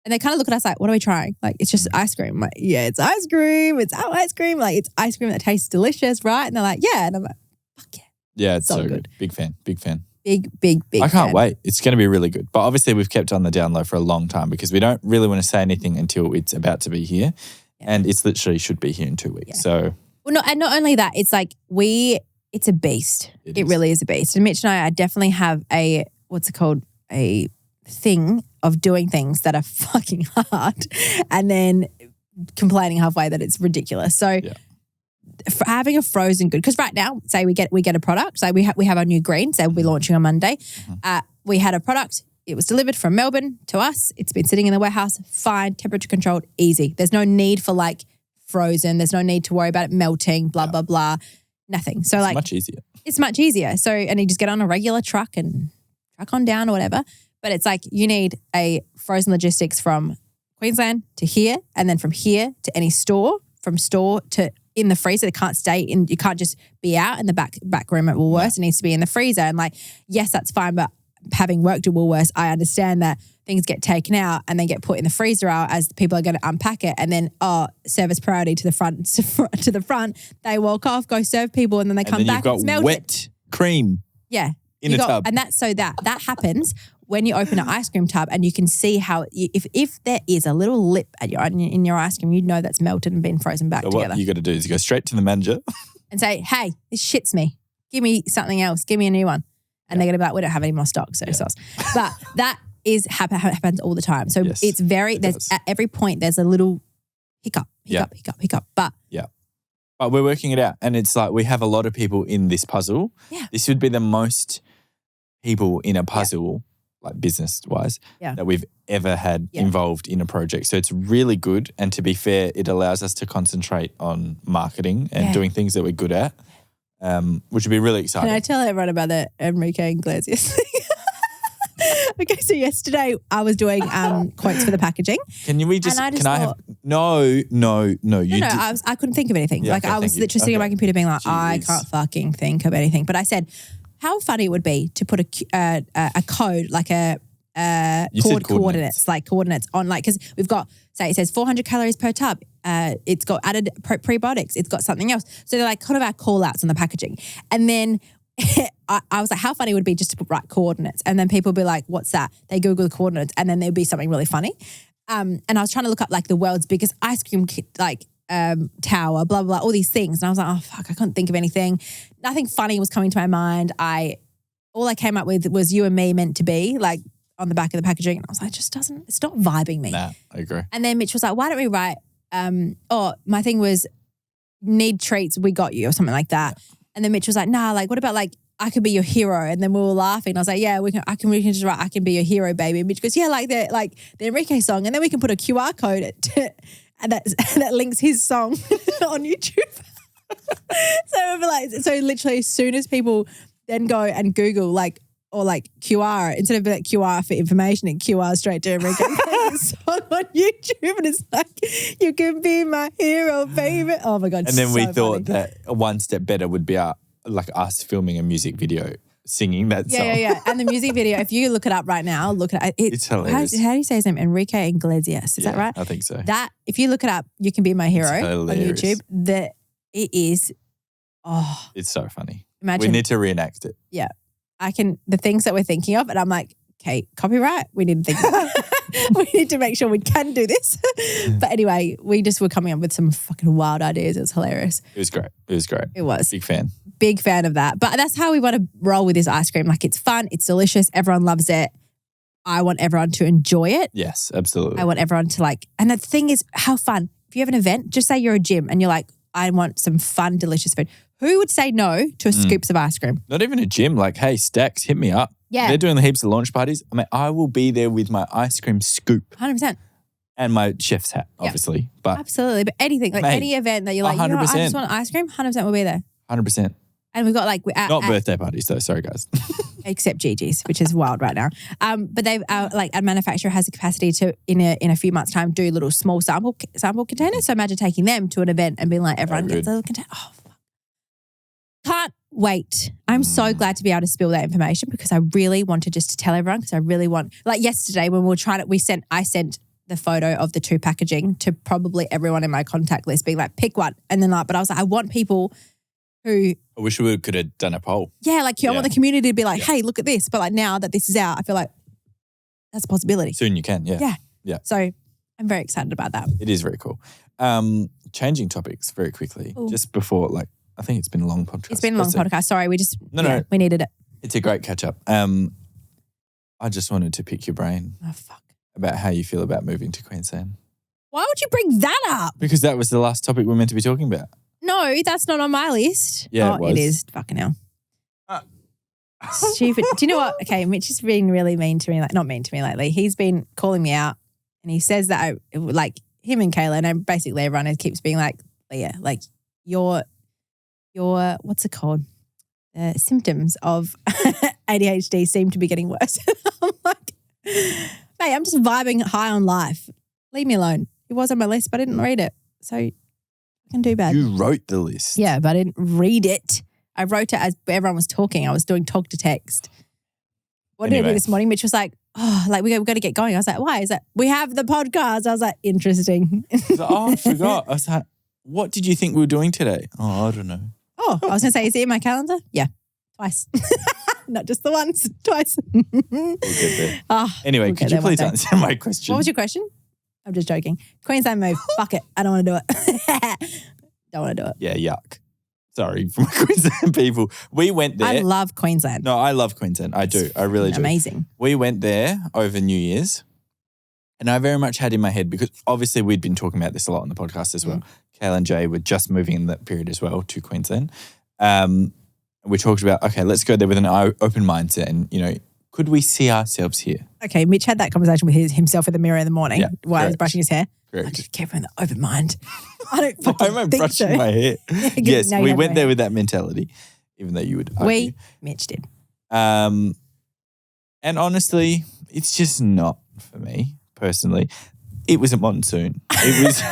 and they kind of look at us like, what are we trying? It's just ice cream. I'm like, yeah, it's ice cream. It's our ice cream. It's ice cream that tastes delicious, right? And they're like, yeah, and I'm like, fuck yeah. Yeah, it's so good. Big fan. Big I can't wait. It's going to be really good. But obviously we've kept on the down low for a long time because we don't really want to say anything until it's about to be here. Yeah. And it's literally should be here in 2 weeks. Yeah. So and not only that, it's it's a beast. It really is a beast. And Mitch and I definitely have a thing of doing things that are fucking hard and then complaining halfway that it's ridiculous. So for having a frozen good, because right now, say we get a product, so we have our new greens that we'll be launching on Monday. We had a product, it was delivered from Melbourne to us. It's been sitting in the warehouse, fine, temperature controlled, easy. There's no need for frozen. There's no need to worry about it melting, blah, blah, blah, nothing. So it's much easier. It's much easier. So, and you just get on a regular truck and truck on down or whatever. But it's you need a frozen logistics from Queensland to here, and then from here to any store, from store to in the freezer. They can't stay in. You can't just be out in the back room at Woolworths. It needs to be in the freezer. And yes, that's fine. But having worked at Woolworths, I understand that things get taken out and then get put in the freezer out as people are going to unpack it. And then service priority to the front. They walk off, go serve people, and then they come back. And you've got wet cream. Yeah. In a tub. And that happens when you open an ice cream tub, and you can see how if there is a little lip in your ice cream, you know that's melted and been frozen back together. What you got to do is you go straight to the manager and say, hey, this shits me. give me something else. Give me a new one. And they're going to be like, we don't have any more stock, so sauce. But that happens all the time. So it's there's at every point there's a little hiccup. But we're working it out. And it's like we have a lot of people in this puzzle. Yeah. This would be the most people in a puzzle, like business-wise, that we've ever had involved in a project. So it's really good. And to be fair, it allows us to concentrate on marketing and doing things that we're good at, which would be really exciting. Can I tell everyone about the Enrique Iglesias thing? Okay, so yesterday I was doing quotes for the packaging. No. I couldn't think of anything. Yeah, I was literally sitting on my computer being like, I can't fucking think of anything. But I said, how funny it would be to put a code, like coordinates on, like, because we've got, say it says 400 calories per tub. It's got added prebiotics. It's got something else. So they're like kind of our call outs on the packaging. And then I was like, how funny would it be just to put right coordinates? And then people would be like, what's that? They Google the coordinates and then there'd be something really funny. And I was trying to look up like the world's biggest ice cream tower, blah, blah, blah, all these things. And I was like, oh, fuck, I couldn't think of anything. Nothing funny was coming to my mind. All I came up with was you and me meant to be, like, on the back of the packaging. And I was like, it's not vibing me. Nah, I agree. And then Mitch was like, why don't we write, my thing was need treats, we got you, or something like that. And then Mitch was like, nah, like, what about like, I could be your hero? And then we were laughing. And I was like, yeah, we can just write, I can be your hero, baby. And Mitch goes, yeah, like the Enrique song. And then we can put a QR code and that links his song on YouTube. So literally as soon as people then go and Google like, or like QR, instead of like QR for information, and QR straight to Enrique song on YouTube, and it's like, you can be my hero, baby. Oh my God. And then we thought funny. that one step better would be like us filming a music video singing that song. Yeah. And the music video, if you look it up right now, it's hilarious. How do you say his name? Enrique Iglesias. Is that right? I think so. That, if you look it up, you can be my hero on YouTube. It is, it's so funny. Imagine. We need to reenact it. Yeah. The things that we're thinking of, and I'm like, okay, copyright, we need to think about we need to make sure we can do this. But anyway, we just were coming up with some fucking wild ideas. It was hilarious. It was great. It was. Big fan of that. But that's how we want to roll with this ice cream. Like, it's fun, it's delicious, everyone loves it. I want everyone to enjoy it. Yes, absolutely. I want everyone to like, and the thing is, how fun. If you have an event, just say you're a gym and you're like, I want some fun, delicious food. Who would say no to scoops of ice cream? Not even a gym. Like, hey, Stacks, hit me up. Yeah. They're doing the heaps of launch parties. I mean, I will be there with my ice cream scoop. 100%. And my chef's hat, obviously. But absolutely. But anything, like any event that you're like, 100%. You know what, I just want ice cream, 100% will be there. 100%. And we've got like... Not birthday parties though, sorry guys. Except Gigi's, which is wild right now. But they've like a manufacturer has the capacity to in a few months' time do little small sample containers. So imagine taking them to an event and being like, everyone gets a little container. Oh, fuck. Can't wait. I'm so glad to be able to spill that information because I really wanted just to tell everyone because I really want, like yesterday when we were trying to, I sent the photo of the 2 packaging to probably everyone in my contact list being like, pick one. And then but I was like, I want people who... I wish we could have done a poll. Yeah, like I want the community to be like, hey, look at this. But like now that this is out, I feel like that's a possibility. Soon you can, Yeah. So I'm very excited about that. It is very cool. Changing topics very quickly. Ooh. Just before, like, I think it's been a long podcast. It's been a long podcast. Sorry, we just, we needed it. It's a great catch up. I just wanted to pick your brain about how you feel about moving to Queensland. Why would you bring that up? Because that was the last topic we're meant to be talking about. No, that's not on my list. Yeah, it is. Fucking hell. Stupid. Do you know what? Okay, Mitch has been really mean to me. Like, not mean to me lately. He's been calling me out and he says that like him and Kayla and basically everyone keeps being like, Leah, like your what's it called? The symptoms of ADHD seem to be getting worse. I'm like, mate, I'm just vibing high on life. Leave me alone. It was on my list, but I didn't read it. So I can do bad. You wrote the list. Yeah, but I didn't read it. I wrote it as everyone was talking. I was doing talk to text. What did I do this morning? Mitch was like, oh, like we've got to get going. I was like, why? Is that we have the podcast? I was like, interesting. I forgot. I was like, what did you think we were doing today? Oh, I don't know. Oh, I was going to say, is it in my calendar? Yeah, twice. Not just the once, twice. We'll get there. Anyway, could you please answer my question? What was your question? I'm just joking. Queensland move. Fuck it. I don't want to do it. Don't want to do it. Yeah, yuck. Sorry, from Queensland people. We went there. I love Queensland. No, I love Queensland. I do. I really do. Amazing. We went there over New Year's, and I very much had in my head, because obviously we'd been talking about this a lot on the podcast as well. Kayla and Jay were just moving in that period as well to Queensland. We talked about, okay, let's go there with an open mindset and, you know, could we see ourselves here? Okay, Mitch had that conversation with himself in the mirror in the morning while he was brushing his hair. Correct. I just kept him in the open mind. I don't fucking I'm think brushing so. my hair. Yes, we went there with that mentality, even though you would argue. Mitch did. And honestly, it's just not for me personally. It was a monsoon. It was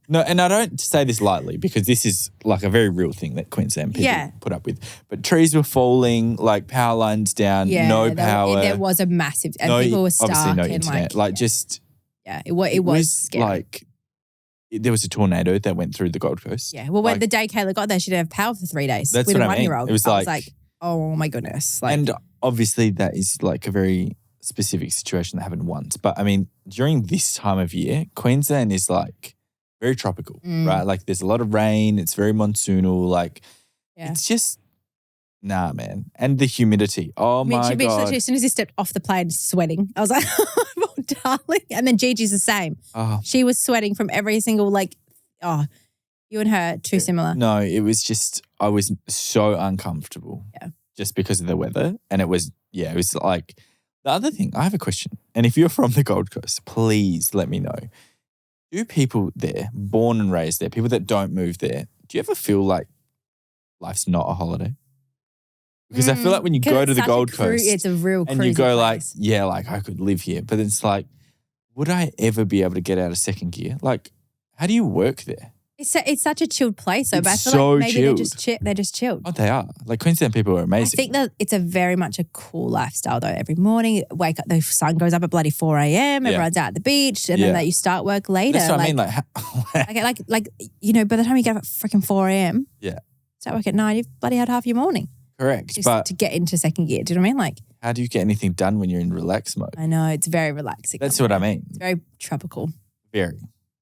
no, and I don't say this lightly because this is like a very real thing that Queensland people put up with. But trees were falling, like power lines down, no power. There was a massive, and people were stuck. Obviously no and internet. It was scary. Like there was a tornado that went through the Gold Coast. Yeah, well, when the day Kayla got there, she didn't have power for 3 days. That's with what a I mean. 1-year-old. It was I was like, oh my goodness. Like, and obviously that is like a very specific situation that happened once. But I mean, during this time of year, Queensland is like very tropical, right? Like there's a lot of rain. It's very monsoonal. Like it's just, nah, man. And the humidity. Oh my God. Mitch literally, as soon as he stepped off the plane, sweating. I was like, oh, darling. And then Gigi's the same. Oh. She was sweating from every single you and her, too similar. No, it was just, I was so uncomfortable. Yeah. Just because of the weather. And it was like, the other thing, I have a question. And if you're from the Gold Coast, please let me know. Do people there, born and raised there, people that don't move there, do you ever feel like life's not a holiday? Because I feel like when you go to the Gold Coast, it's a real and you go place. like I could live here. But it's like, would I ever be able to get out of second gear? Like, how do you work there? It's such a chilled place, though. But I feel so like maybe chilled. they're just chilled. Oh, they are. Like Queensland people are amazing. I think that it's a very much a cool lifestyle, though. Every morning, wake up, the sun goes up at bloody 4 a.m. Everyone's out at the beach, and then you start work later. That's what I mean. Like you know, by the time you get up at freaking 4 a.m. Start work at 9, you've bloody had half your morning. Correct. Just but to get into second gear. Do you know what I mean? Like, how do you get anything done when you're in relax mode? I know, it's very relaxing. That's what I mean. It's very tropical. Very.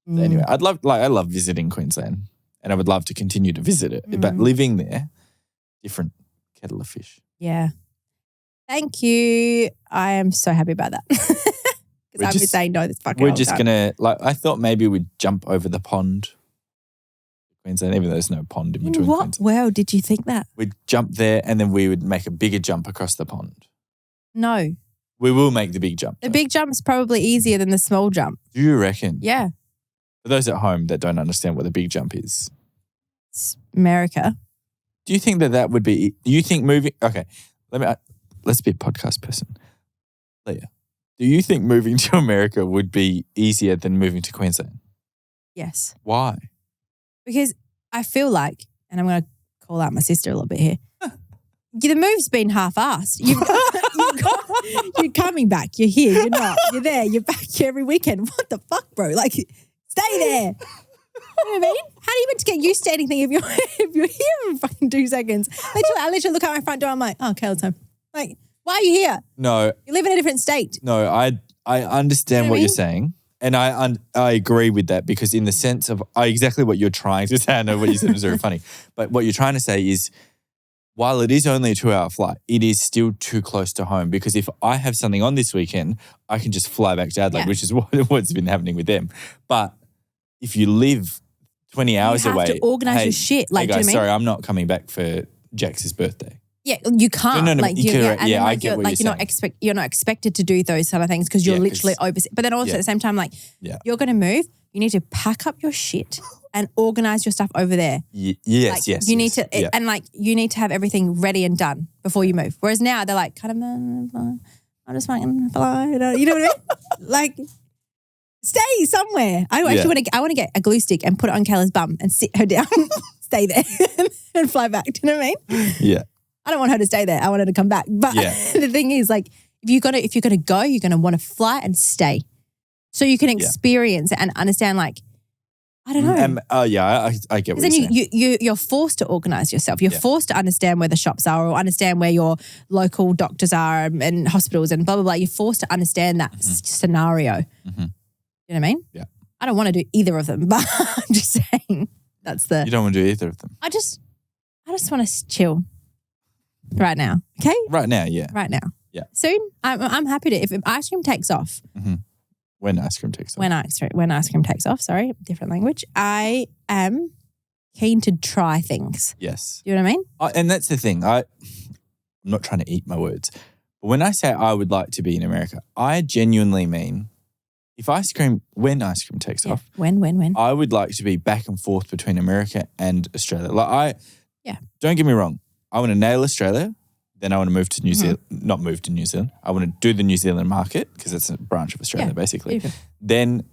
So anyway, I love visiting Queensland, and I would love to continue to visit it. But living there, different kettle of fish. Yeah. Thank you. I am so happy about that. Because I've been saying no this fucking We're just going to, I thought maybe we'd jump over the pond. Queensland, even though there's no pond in between Queensland. Well, did you think that? We'd jump there and then we would make a bigger jump across the pond. No. We will make the big jump. The big jump's probably easier than the small jump. Do you reckon? Yeah. For those at home that don't understand what the big jump is. It's America. Do you think that would be, you think moving, okay, let's be a podcast person. Leah, do you think moving to America would be easier than moving to Queensland? Yes. Why? Because I feel like, and I'm going to call out my sister a little bit here, the move's been half-assed. You're coming back. You're here. You're not. You're there. You're back every weekend. What the fuck, bro? Like, stay there. You know what I mean? How do you meant to get used to anything if you're here in fucking 2 seconds? I literally look out my front door. I'm like, oh, Kayla's home. Like, why are you here? No. You live in a different state. No, I understand what you're saying. And I agree with that because in the sense of exactly what you're trying to say, I know what you said was very funny, but what you're trying to say is while it is only a 2-hour flight, it is still too close to home because if I have something on this weekend, I can just fly back to Adelaide, which is what's been happening with them. But if you live 20 hours away. You have to organise your shit. Like, hey guys, do you know what I mean? sorry, I'm not coming back for Jax's birthday. Yeah, you can't. No, like, you can, I get what you're saying. You're not expected to do those kind of things because you're literally overseas. But then also at the same time, like, you're going to move. You need to pack up your shit and organize your stuff over there. Yes. You need to, and like, you need to have everything ready and done before you move. Whereas now they're like, kind of, I'm just fucking fly. You know what I mean? Like, stay somewhere. I actually want to get a glue stick and put it on Kayla's bum and sit her down, stay there, and fly back. Do you know what I mean? Yeah. I don't want her to stay there. I want her to come back. But the thing is, like, if you're gonna go, you're gonna want to fly and stay, so you can experience it and understand. Like, I don't know. I get what you're saying. Then you're forced to organize yourself. You're forced to understand where the shops are or understand where your local doctors are and hospitals and blah blah blah. You're forced to understand that scenario. Mm-hmm. You know what I mean? Yeah. I don't want to do either of them, but I'm just saying that's the. You don't want to do either of them. I just want to chill right now. Okay? Right now, yeah. Right now. Yeah. Soon, I'm happy to, if ice cream takes off. Mm-hmm. When ice cream takes off. When ice cream takes off, sorry, different language. I am keen to try things. Yes. You know what I mean? And that's the thing. I'm not trying to eat my words. But when I say I would like to be in America, I genuinely mean when ice cream takes off. When? I would like to be back and forth between America and Australia. Don't get me wrong. I want to nail Australia. Then I want to move to New Zealand. Not move to New Zealand. I want to do the New Zealand market because it's a branch of Australia, basically. Beautiful. Then,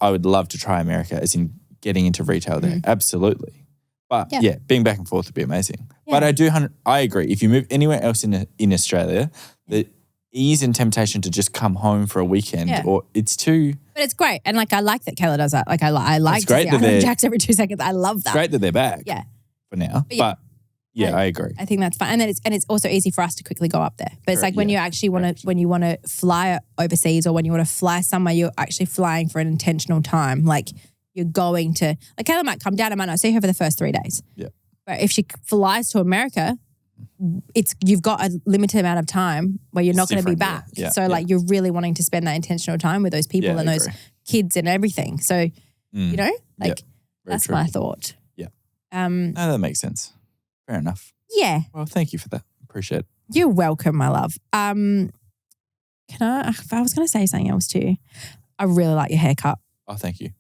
I would love to try America, as in getting into retail there. Absolutely. But being back and forth would be amazing. Yeah. But I agree. If you move anywhere else in Australia, the ease and temptation to just come home for a weekend or it's too. But it's great. And I like that Kayla does that. I like to see Island Jacks every 2 seconds. I love that. It's great that they're back. Yeah. For now. But I agree. I think that's fun. And then it's also easy for us to quickly go up there. But it's when you actually when you want to fly overseas or when you want to fly somewhere, you're actually flying for an intentional time. You're going to, Kayla might come down, I might not see her for the first 3 days. Yeah. But if she flies to America, you've got a limited amount of time where you're not going to be back. Yeah. So you're really wanting to spend that intentional time with those people and those kids and everything. So, that's my thought. Yeah. No, that makes sense. Fair enough. Yeah. Well, thank you for that. Appreciate it. You're welcome, my love. I was going to say something else too. I really like your haircut. Oh, thank you.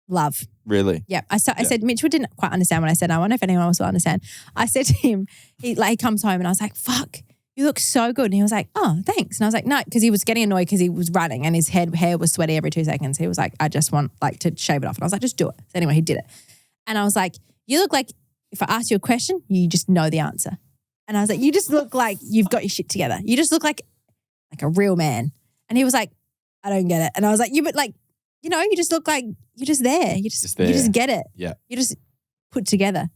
Love. Really? Yeah. I said, Mitchell didn't quite understand what I said. I wonder if anyone else will understand. I said to him, he comes home and I was like, fuck, you look so good. And he was like, oh, thanks. And I was like, no, because he was getting annoyed because he was running and his hair was sweaty every 2 seconds. He was like, I just want to shave it off. And I was like, just do it. So anyway, he did it. And I was like, you look like if I ask you a question, you just know the answer. And I was like, you just look like you've got your shit together. You just look like a real man. And he was like, I don't get it. And I was like, you just look like you're just there. You just get it. Yeah. You just put together.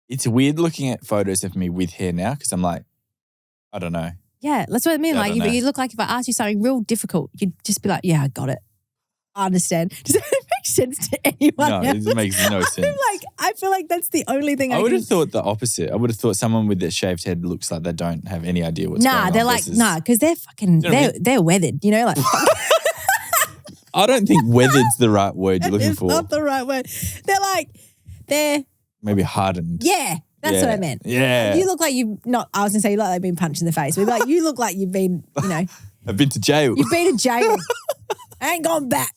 It's weird looking at photos of me with hair now because I'm like, I don't know. Yeah, that's what I mean. You look like if I asked you something real difficult, you'd just be like, yeah, I got it. I understand. Does that make sense to anyone else? No, it makes no sense. I feel like that's the only thing I would have thought the opposite. I would have thought someone with their shaved head looks like they don't have any idea what's going on. Because they're fucking, they're weathered, I don't think weathered's the right word you're looking for. It's not the right word. They're maybe hardened. Yeah, that's what I meant. Yeah. You look like you've not, I was going to say you look like you've been punched in the face. But you look like you've been, I've been to jail. You've been to jail. I ain't gone back.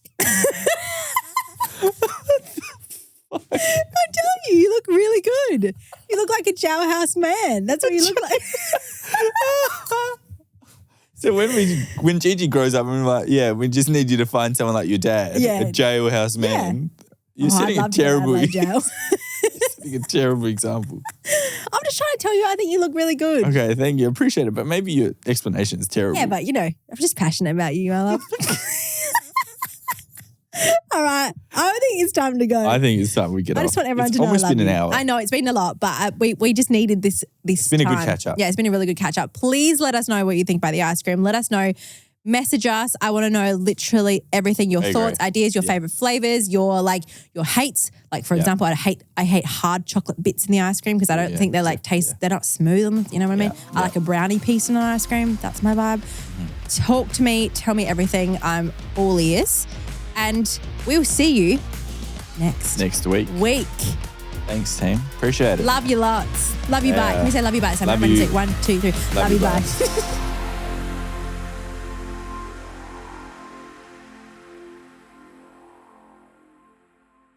I'm telling you, you look really good. You look like a jailhouse man. That's what you look like. So when Gigi grows up, I'm like, we just need you to find someone like your dad, a jailhouse man. You're setting a terrible example. I'm just trying to tell you, I think you look really good. Okay, thank you. I appreciate it. But maybe your explanation is terrible. Yeah, but I'm just passionate about you, my love. All right. I think it's time to go. I think it's time we get off. I just want everyone to know I love you. It's almost been an hour. I know, it's been a lot, but we just needed this It's been a good catch-up. Yeah, it's been a really good catch-up. Please let us know what you think about the ice cream. Let us know. Message us. I want to know literally everything, your thoughts, ideas, your favorite flavors, your hates. For example, I hate hard chocolate bits in the ice cream because I don't think they're they're not smooth. You know what I mean? I like a brownie piece in an ice cream. That's my vibe. Talk to me. Tell me everything. I'm all ears. And we will see you next week. Thanks, team. Appreciate it. Love you lots. Love you, bye. Can we say love you, bye? So love you. 1, 2, 3. Love you, bye.